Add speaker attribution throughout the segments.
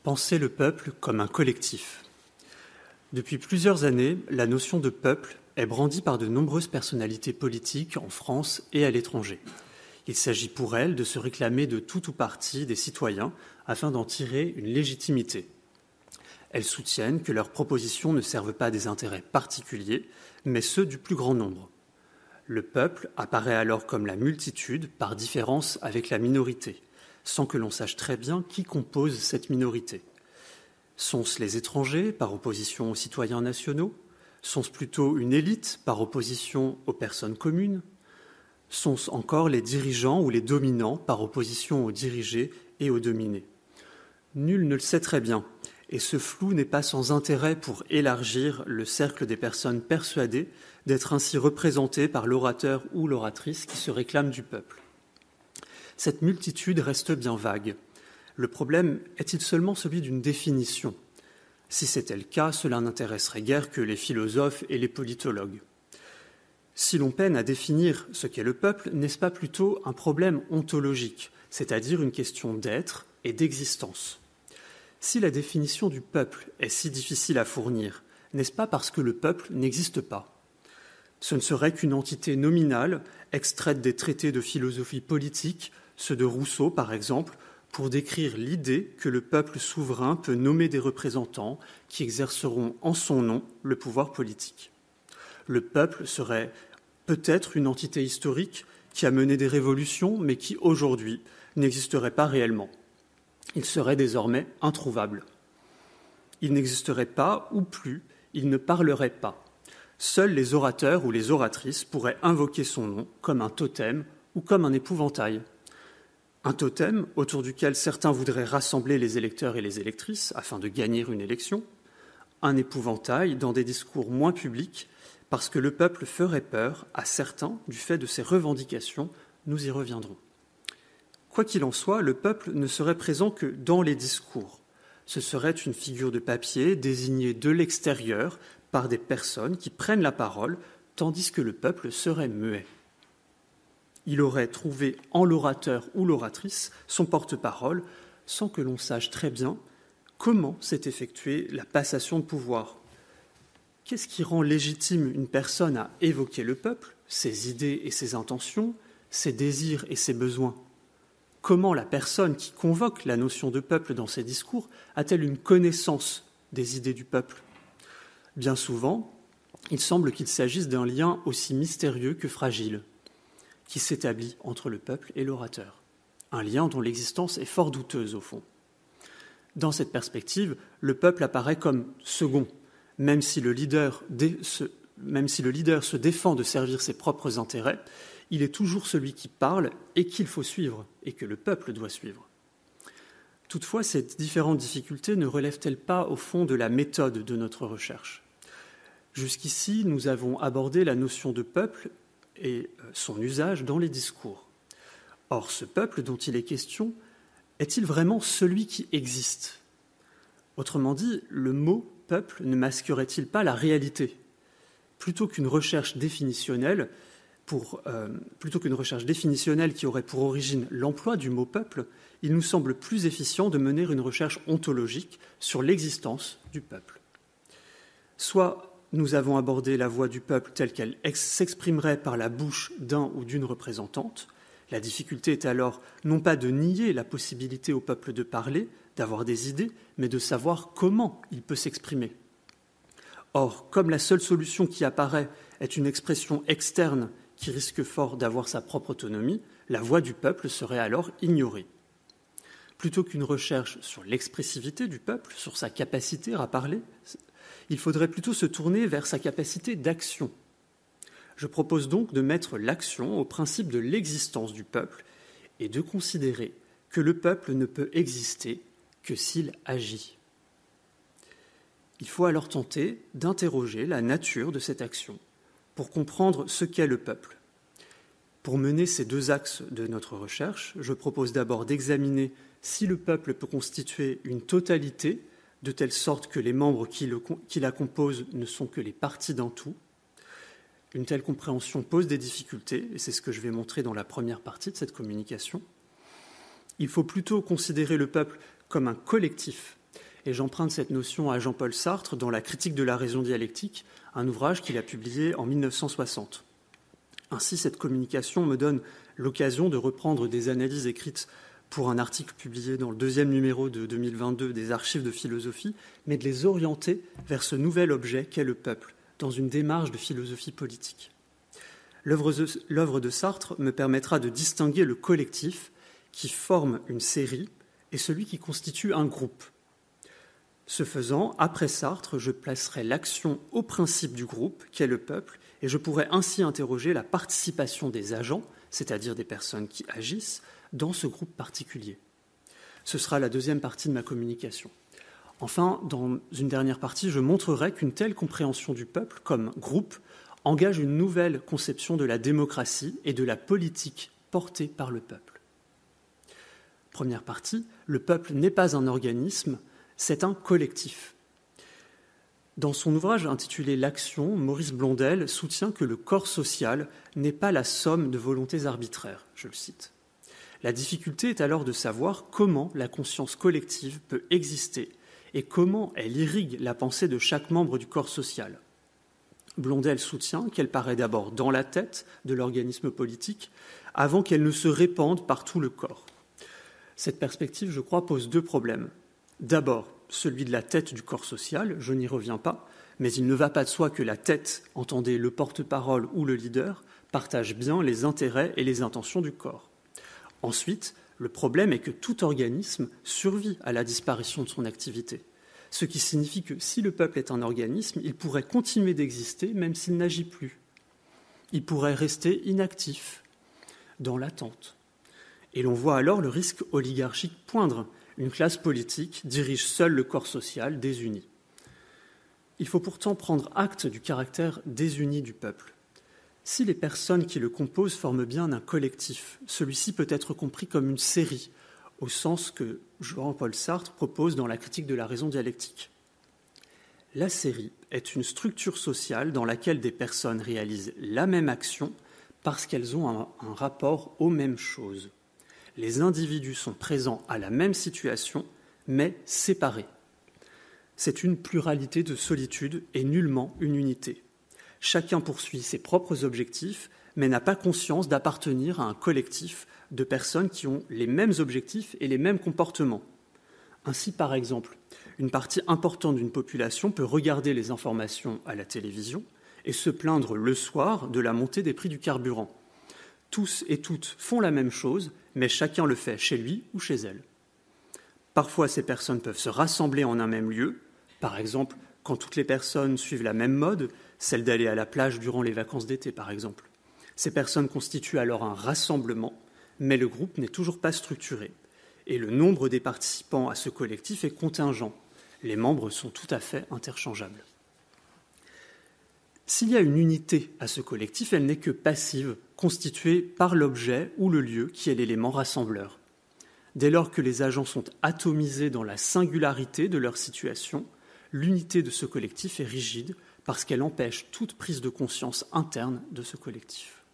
Speaker 1: Penser le peuple comme un collectif. Depuis plusieurs années, la notion de peuple est brandie par de nombreuses personnalités politiques en France et à l'étranger. Il s'agit pour elles de se réclamer de tout ou partie des citoyens afin d'en tirer une légitimité. Elles soutiennent que leurs propositions ne servent pas des intérêts particuliers, mais ceux du plus grand nombre. Le peuple apparaît alors comme la multitude par différence avec la minorité, sans que l'on sache très bien qui compose cette minorité. Sont-ce les étrangers par opposition aux citoyens nationaux? Sont-ce plutôt une élite par opposition aux personnes communes? Sont-ce encore les dirigeants ou les dominants par opposition aux dirigés et aux dominés? Nul ne le sait très bien, et ce flou n'est pas sans intérêt pour élargir le cercle des personnes persuadées d'être ainsi représentées par l'orateur ou l'oratrice qui se réclame du peuple. Cette multitude reste bien vague. Le problème est-il seulement celui d'une définition? Si c'était le cas, cela n'intéresserait guère que les philosophes et les politologues. Si l'on peine à définir ce qu'est le peuple, n'est-ce pas plutôt un problème ontologique, c'est-à-dire une question d'être et d'existence? Si la définition du peuple est si difficile à fournir, n'est-ce pas parce que le peuple n'existe pas? Ce ne serait qu'une entité nominale, extraite des traités de philosophie politique, ceux de Rousseau par exemple, pour décrire l'idée que le peuple souverain peut nommer des représentants qui exerceront en son nom le pouvoir politique. Le peuple serait peut-être une entité historique qui a mené des révolutions, mais qui aujourd'hui n'existerait pas réellement. Il serait désormais introuvable. Il n'existerait pas ou plus, il ne parlerait pas. Seuls les orateurs ou les oratrices pourraient invoquer son nom comme un totem ou comme un épouvantail. Un totem autour duquel certains voudraient rassembler les électeurs et les électrices afin de gagner une élection. Un épouvantail dans des discours moins publics parce que le peuple ferait peur à certains du fait de ses revendications. Nous y reviendrons. Quoi qu'il en soit, le peuple ne serait présent que dans les discours. Ce serait une figure de papier désignée de l'extérieur par des personnes qui prennent la parole, tandis que le peuple serait muet. Il aurait trouvé en l'orateur ou l'oratrice son porte-parole, sans que l'on sache très bien comment s'est effectuée la passation de pouvoir. Qu'est-ce qui rend légitime une personne à évoquer le peuple, ses idées et ses intentions, ses désirs et ses besoins? Comment la personne qui convoque la notion de peuple dans ses discours a-t-elle une connaissance des idées du peuple? Bien souvent, il semble qu'il s'agisse d'un lien aussi mystérieux que fragile, qui s'établit entre le peuple et l'orateur, un lien dont l'existence est fort douteuse au fond. Dans cette perspective, le peuple apparaît comme second, même si le leader se défend de servir ses propres intérêts, il est toujours celui qui parle et qu'il faut suivre, et que le peuple doit suivre. Toutefois, ces différentes difficultés ne relèvent-elles pas au fond de la méthode de notre recherche? Jusqu'ici, nous avons abordé la notion de peuple et son usage dans les discours. Or, ce peuple dont il est question, est-il vraiment celui qui existe? Autrement dit, le mot « peuple » ne masquerait-il pas la réalité? Plutôt qu'une recherche définitionnelle qui aurait pour origine l'emploi du mot « peuple », il nous semble plus efficient de mener une recherche ontologique sur l'existence du peuple. Soit nous avons abordé la voix du peuple telle qu'elle s'exprimerait par la bouche d'un ou d'une représentante. La difficulté est alors non pas de nier la possibilité au peuple de parler, d'avoir des idées, mais de savoir comment il peut s'exprimer. Or, comme la seule solution qui apparaît est une expression externe qui risque fort d'avoir sa propre autonomie, la voix du peuple serait alors ignorée. Plutôt qu'une recherche sur l'expressivité du peuple, sur sa capacité à parler, il faudrait plutôt se tourner vers sa capacité d'action. Je propose donc de mettre l'action au principe de l'existence du peuple et de considérer que le peuple ne peut exister que s'il agit. Il faut alors tenter d'interroger la nature de cette action pour comprendre ce qu'est le peuple. Pour mener ces deux axes de notre recherche, je propose d'abord d'examiner si le peuple peut constituer une totalité, de telle sorte que les membres qui la composent ne sont que les parties d'un tout. Une telle compréhension pose des difficultés, et c'est ce que je vais montrer dans la première partie de cette communication. Il faut plutôt considérer le peuple comme un collectif, et j'emprunte cette notion à Jean-Paul Sartre dans La critique de la raison dialectique, un ouvrage qu'il a publié en 1960. Ainsi, cette communication me donne l'occasion de reprendre des analyses écrites pour un article publié dans le 2e numéro de 2022 des Archives de philosophie, mais de les orienter vers ce nouvel objet qu'est le peuple, dans une démarche de philosophie politique. L'œuvre de Sartre me permettra de distinguer le collectif qui forme une série et celui qui constitue un groupe. Ce faisant, après Sartre, je placerai l'action au principe du groupe, qu'est le peuple, et je pourrai ainsi interroger la participation des agents, c'est-à-dire des personnes qui agissent, dans ce groupe particulier. Ce sera la deuxième partie de ma communication. Enfin, dans une dernière partie, je montrerai qu'une telle compréhension du peuple comme groupe engage une nouvelle conception de la démocratie et de la politique portée par le peuple. Première partie, le peuple n'est pas un organisme, c'est un collectif. Dans son ouvrage intitulé L'Action, Maurice Blondel soutient que le corps social n'est pas la somme de volontés arbitraires, je le cite. La difficulté est alors de savoir comment la conscience collective peut exister et comment elle irrigue la pensée de chaque membre du corps social. Blondel soutient qu'elle paraît d'abord dans la tête de l'organisme politique avant qu'elle ne se répande par tout le corps. Cette perspective, je crois, pose deux problèmes. D'abord, celui de la tête du corps social, je n'y reviens pas, mais il ne va pas de soi que la tête, entendez le porte-parole ou le leader, partage bien les intérêts et les intentions du corps. Ensuite, le problème est que tout organisme survit à la disparition de son activité, ce qui signifie que si le peuple est un organisme, il pourrait continuer d'exister même s'il n'agit plus. Il pourrait rester inactif, dans l'attente. Et l'on voit alors le risque oligarchique poindre. Une classe politique dirige seule le corps social désuni. Il faut pourtant prendre acte du caractère désuni du peuple. Si les personnes qui le composent forment bien un collectif, celui-ci peut être compris comme une série, au sens que Jean-Paul Sartre propose dans La critique de la raison dialectique. La série est une structure sociale dans laquelle des personnes réalisent la même action parce qu'elles ont un rapport aux mêmes choses. Les individus sont présents à la même situation, mais séparés. C'est une pluralité de solitude et nullement une unité. Chacun poursuit ses propres objectifs, mais n'a pas conscience d'appartenir à un collectif de personnes qui ont les mêmes objectifs et les mêmes comportements. Ainsi, par exemple, une partie importante d'une population peut regarder les informations à la télévision et se plaindre le soir de la montée des prix du carburant. Tous et toutes font la même chose, mais chacun le fait chez lui ou chez elle. Parfois, ces personnes peuvent se rassembler en un même lieu, par exemple, quand toutes les personnes suivent la même mode, celle d'aller à la plage durant les vacances d'été, par exemple. Ces personnes constituent alors un rassemblement, mais le groupe n'est toujours pas structuré, et le nombre des participants à ce collectif est contingent. Les membres sont tout à fait interchangeables. S'il y a une unité à ce collectif, elle n'est que passive, constituée par l'objet ou le lieu qui est l'élément rassembleur. Dès lors que les agents sont atomisés dans la singularité de leur situation, l'unité de ce collectif est rigide parce qu'elle empêche toute prise de conscience interne de ce collectif.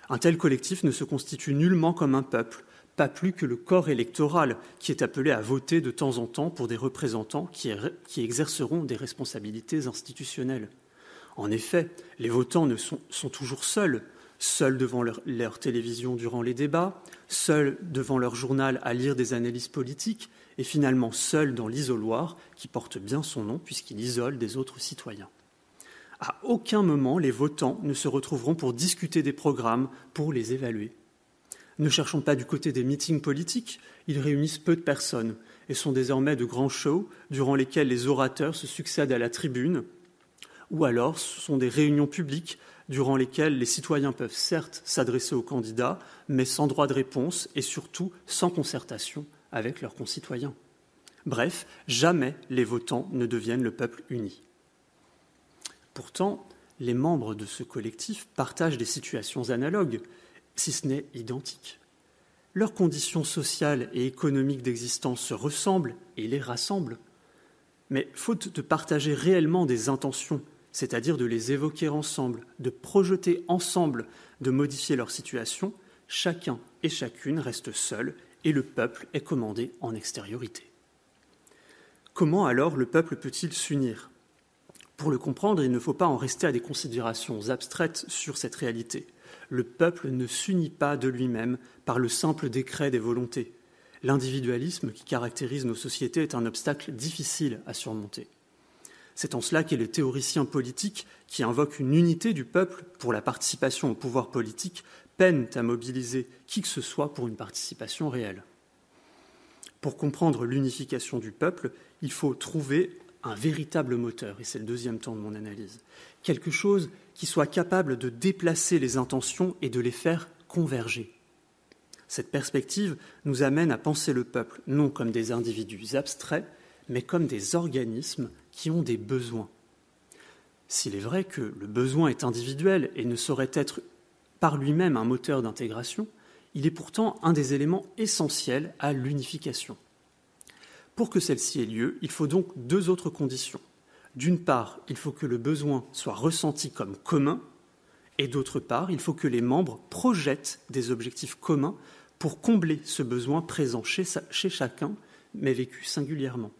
Speaker 1: Un tel collectif ne se constitue nullement comme un peuple, pas plus que le corps électoral qui est appelé à voter de temps en temps pour des représentants qui exerceront des responsabilités institutionnelles. En effet, les votants sont toujours seuls devant leur télévision durant les débats, seuls devant leur journal à lire des analyses politiques, et finalement seuls dans l'isoloir, qui porte bien son nom puisqu'il isole des autres citoyens. À aucun moment, les votants ne se retrouveront pour discuter des programmes, pour les évaluer. Ne cherchons pas du côté des meetings politiques, ils réunissent peu de personnes et sont désormais de grands shows durant lesquels les orateurs se succèdent à la tribune, ou alors ce sont des réunions publiques durant lesquelles les citoyens peuvent certes s'adresser aux candidats, mais sans droit de réponse et surtout sans concertation avec leurs concitoyens. Bref, jamais les votants ne deviennent le peuple uni. Pourtant, les membres de ce collectif partagent des situations analogues, si ce n'est identiques. Leurs conditions sociales et économiques d'existence se ressemblent et les rassemblent. Mais faute de partager réellement des intentions, c'est-à-dire de les évoquer ensemble, de projeter ensemble, de modifier leur situation, chacun et chacune reste seul et le peuple est commandé en extériorité. Comment alors le peuple peut-il s'unir ? Pour le comprendre, il ne faut pas en rester à des considérations abstraites sur cette réalité. Le peuple ne s'unit pas de lui-même par le simple décret des volontés. L'individualisme qui caractérise nos sociétés est un obstacle difficile à surmonter. C'est en cela que les théoriciens politiques qui invoquent une unité du peuple pour la participation au pouvoir politique peinent à mobiliser qui que ce soit pour une participation réelle. Pour comprendre l'unification du peuple, il faut trouver un véritable moteur, et c'est le deuxième temps de mon analyse, quelque chose qui soit capable de déplacer les intentions et de les faire converger. Cette perspective nous amène à penser le peuple non comme des individus abstraits, mais comme des organismes qui ont des besoins. S'il est vrai que le besoin est individuel et ne saurait être par lui-même un moteur d'intégration, il est pourtant un des éléments essentiels à l'unification. Pour que celle-ci ait lieu, il faut donc deux autres conditions. D'une part, il faut que le besoin soit ressenti comme commun, et d'autre part, il faut que les membres projettent des objectifs communs pour combler ce besoin présent chez chacun, mais vécu singulièrement.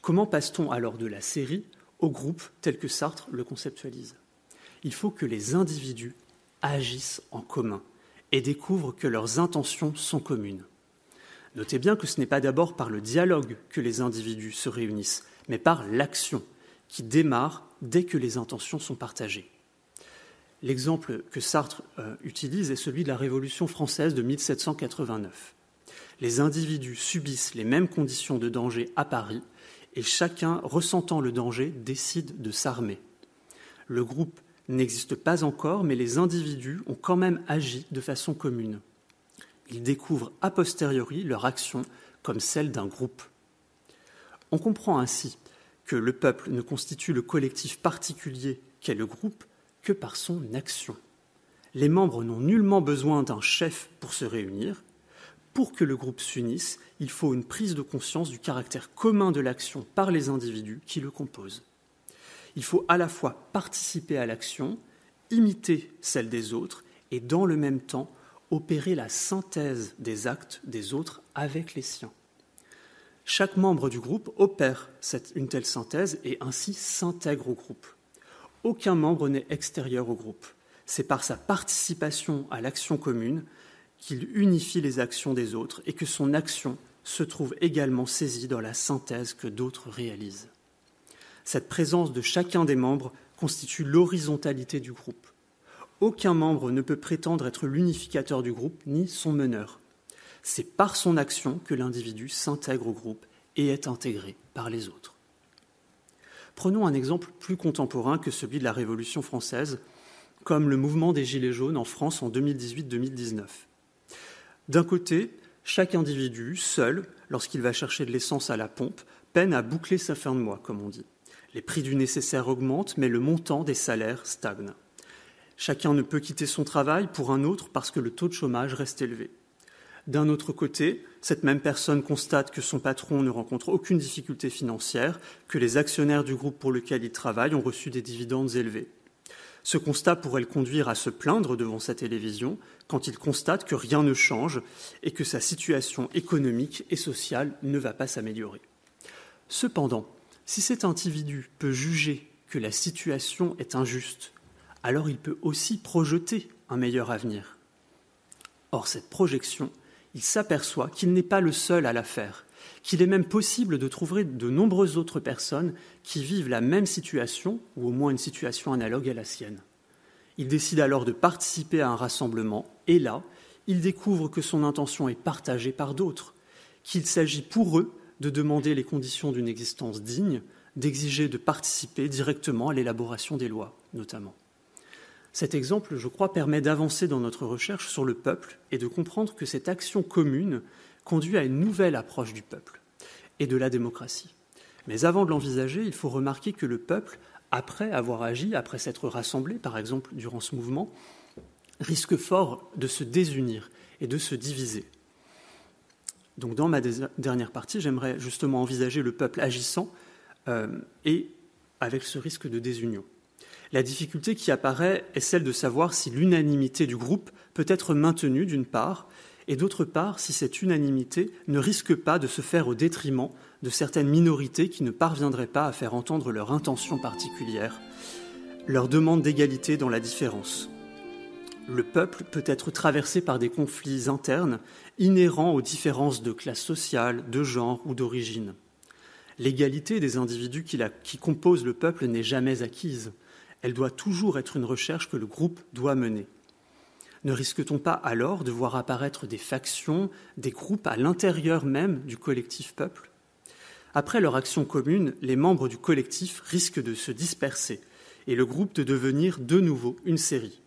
Speaker 1: Comment passe-t-on alors de la série au groupe tel que Sartre le conceptualise ? Il faut que les individus agissent en commun et découvrent que leurs intentions sont communes. Notez bien que ce n'est pas d'abord par le dialogue que les individus se réunissent, mais par l'action qui démarre dès que les intentions sont partagées. L'exemple que Sartre utilise est celui de la Révolution française de 1789. Les individus subissent les mêmes conditions de danger à Paris et chacun, ressentant le danger, décide de s'armer. Le groupe n'existe pas encore, mais les individus ont quand même agi de façon commune. Ils découvrent a posteriori leur action comme celle d'un groupe. On comprend ainsi que le peuple ne constitue le collectif particulier qu'est le groupe que par son action. Les membres n'ont nullement besoin d'un chef pour se réunir. Pour que le groupe s'unisse, il faut une prise de conscience du caractère commun de l'action par les individus qui le composent. Il faut à la fois participer à l'action, imiter celle des autres et dans le même temps opérer la synthèse des actes des autres avec les siens. Chaque membre du groupe opère une telle synthèse et ainsi s'intègre au groupe. Aucun membre n'est extérieur au groupe. C'est par sa participation à l'action commune qu'il unifie les actions des autres et que son action se trouve également saisie dans la synthèse que d'autres réalisent. Cette présence de chacun des membres constitue l'horizontalité du groupe. Aucun membre ne peut prétendre être l'unificateur du groupe ni son meneur. C'est par son action que l'individu s'intègre au groupe et est intégré par les autres. Prenons un exemple plus contemporain que celui de la Révolution française, comme le mouvement des Gilets jaunes en France en 2018-2019. D'un côté, chaque individu, seul, lorsqu'il va chercher de l'essence à la pompe, peine à boucler sa fin de mois, comme on dit. Les prix du nécessaire augmentent, mais le montant des salaires stagne. Chacun ne peut quitter son travail pour un autre parce que le taux de chômage reste élevé. D'un autre côté, cette même personne constate que son patron ne rencontre aucune difficulté financière, que les actionnaires du groupe pour lequel il travaille ont reçu des dividendes élevés. Ce constat pourrait le conduire à se plaindre devant sa télévision quand il constate que rien ne change et que sa situation économique et sociale ne va pas s'améliorer. Cependant, si cet individu peut juger que la situation est injuste, alors il peut aussi projeter un meilleur avenir. Or, cette projection, il s'aperçoit qu'il n'est pas le seul à la faire, qu'il est même possible de trouver de nombreuses autres personnes qui vivent la même situation, ou au moins une situation analogue à la sienne. Il décide alors de participer à un rassemblement, et là, il découvre que son intention est partagée par d'autres, qu'il s'agit pour eux de demander les conditions d'une existence digne, d'exiger de participer directement à l'élaboration des lois, notamment. Cet exemple, je crois, permet d'avancer dans notre recherche sur le peuple et de comprendre que cette action commune conduit à une nouvelle approche du peuple et de la démocratie. Mais avant de l'envisager, il faut remarquer que le peuple, après avoir agi, après s'être rassemblé, par exemple, durant ce mouvement, risque fort de se désunir et de se diviser. Donc, dans ma dernière partie, j'aimerais justement envisager le peuple agissant et avec ce risque de désunion. La difficulté qui apparaît est celle de savoir si l'unanimité du groupe peut être maintenue d'une part, et d'autre part, si cette unanimité ne risque pas de se faire au détriment de certaines minorités qui ne parviendraient pas à faire entendre leur intention particulière, leur demande d'égalité dans la différence. Le peuple peut être traversé par des conflits internes inhérents aux différences de classe sociale, de genre ou d'origine. L'égalité des individus qui composent le peuple n'est jamais acquise. Elle doit toujours être une recherche que le groupe doit mener. Ne risque-t-on pas alors de voir apparaître des factions, des groupes à l'intérieur même du collectif peuple ? Après leur action commune, les membres du collectif risquent de se disperser et le groupe de devenir de nouveau une série.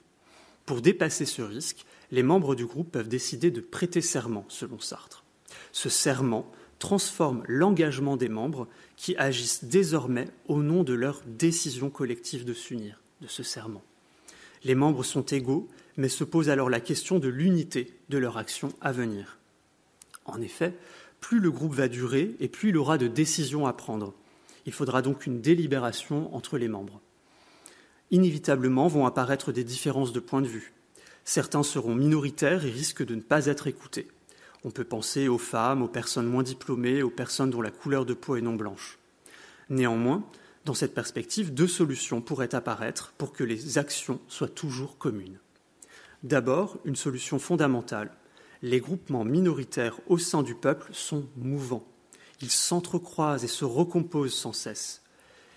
Speaker 1: Pour dépasser ce risque, les membres du groupe peuvent décider de prêter serment, selon Sartre. Ce serment transforme l'engagement des membres qui agissent désormais au nom de leur décision collective de s'unir, de ce serment. Les membres sont égaux, mais se pose alors la question de l'unité de leur action à venir. En effet, plus le groupe va durer et plus il aura de décisions à prendre. Il faudra donc une délibération entre les membres. Inévitablement vont apparaître des différences de point de vue. Certains seront minoritaires et risquent de ne pas être écoutés. On peut penser aux femmes, aux personnes moins diplômées, aux personnes dont la couleur de peau est non blanche. Néanmoins, dans cette perspective, 2 solutions pourraient apparaître pour que les actions soient toujours communes. D'abord, une solution fondamentale. Les groupements minoritaires au sein du peuple sont mouvants. Ils s'entrecroisent et se recomposent sans cesse.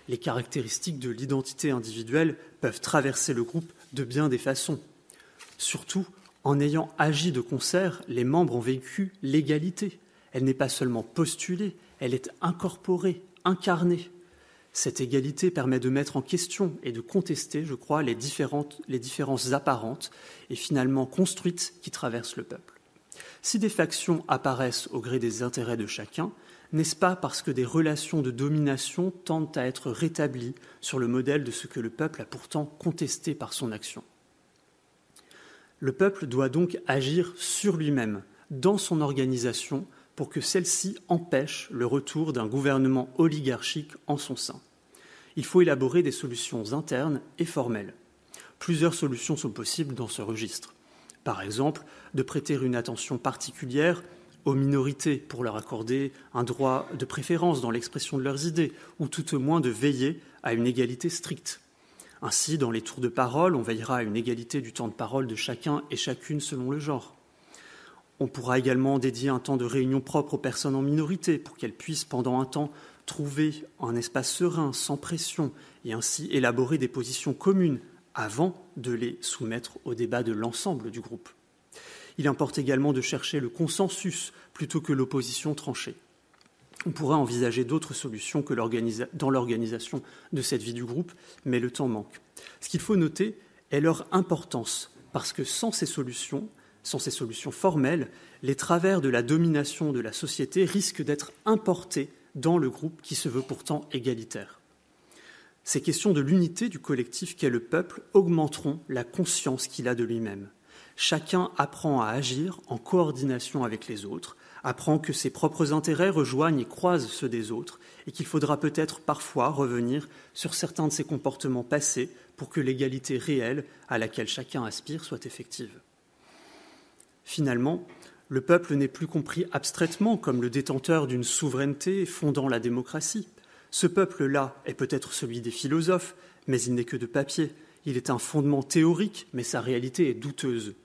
Speaker 1: Les caractéristiques de l'identité individuelle peuvent traverser le groupe de bien des façons. Surtout, en ayant agi de concert, les membres ont vécu l'égalité. Elle n'est pas seulement postulée, elle est incorporée, incarnée. Cette égalité permet de mettre en question et de contester, je crois, les différences apparentes et finalement construites qui traversent le peuple. Si des factions apparaissent au gré des intérêts de chacun, n'est-ce pas parce que des relations de domination tendent à être rétablies sur le modèle de ce que le peuple a pourtant contesté par son action ? Le peuple doit donc agir sur lui-même, dans son organisation, pour que celle-ci empêche le retour d'un gouvernement oligarchique en son sein. Il faut élaborer des solutions internes et formelles. Plusieurs solutions sont possibles dans ce registre. Par exemple, de prêter une attention particulière aux minorités pour leur accorder un droit de préférence dans l'expression de leurs idées, ou tout au moins de veiller à une égalité stricte. Ainsi, dans les tours de parole, on veillera à une égalité du temps de parole de chacun et chacune selon le genre. On pourra également dédier un temps de réunion propre aux personnes en minorité pour qu'elles puissent, pendant un temps, trouver un espace serein, sans pression, et ainsi élaborer des positions communes avant de les soumettre au débat de l'ensemble du groupe. Il importe également de chercher le consensus plutôt que l'opposition tranchée. On pourra envisager d'autres solutions que dans l'organisation de cette vie du groupe, mais le temps manque. Ce qu'il faut noter est leur importance, parce que sans ces solutions formelles, les travers de la domination de la société risquent d'être importés dans le groupe qui se veut pourtant égalitaire. Ces questions de l'unité du collectif qu'est le peuple augmenteront la conscience qu'il a de lui-même. Chacun apprend à agir en coordination avec les autres, apprend que ses propres intérêts rejoignent et croisent ceux des autres, et qu'il faudra peut-être parfois revenir sur certains de ses comportements passés pour que l'égalité réelle à laquelle chacun aspire soit effective. Finalement, le peuple n'est plus compris abstraitement comme le détenteur d'une souveraineté fondant la démocratie. Ce peuple-là est peut-être celui des philosophes, mais il n'est que de papier. Il est un fondement théorique, mais sa réalité est douteuse.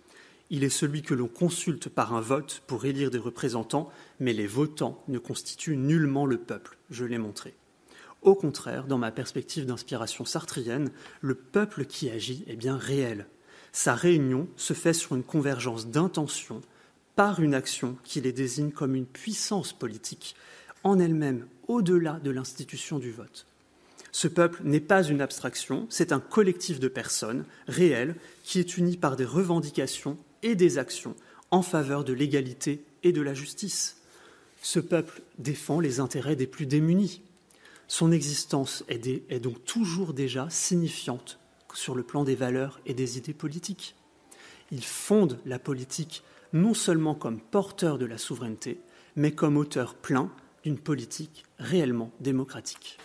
Speaker 1: Il est celui que l'on consulte par un vote pour élire des représentants, mais les votants ne constituent nullement le peuple, je l'ai montré. Au contraire, dans ma perspective d'inspiration sartrienne, le peuple qui agit est bien réel. Sa réunion se fait sur une convergence d'intentions par une action qui les désigne comme une puissance politique, en elle-même, au-delà de l'institution du vote. Ce peuple n'est pas une abstraction, c'est un collectif de personnes réelles qui est uni par des revendications et des actions en faveur de l'égalité et de la justice. Ce peuple défend les intérêts des plus démunis. Son existence est donc toujours déjà signifiante sur le plan des valeurs et des idées politiques. Il fonde la politique non seulement comme porteur de la souveraineté, mais comme auteur plein d'une politique réellement démocratique.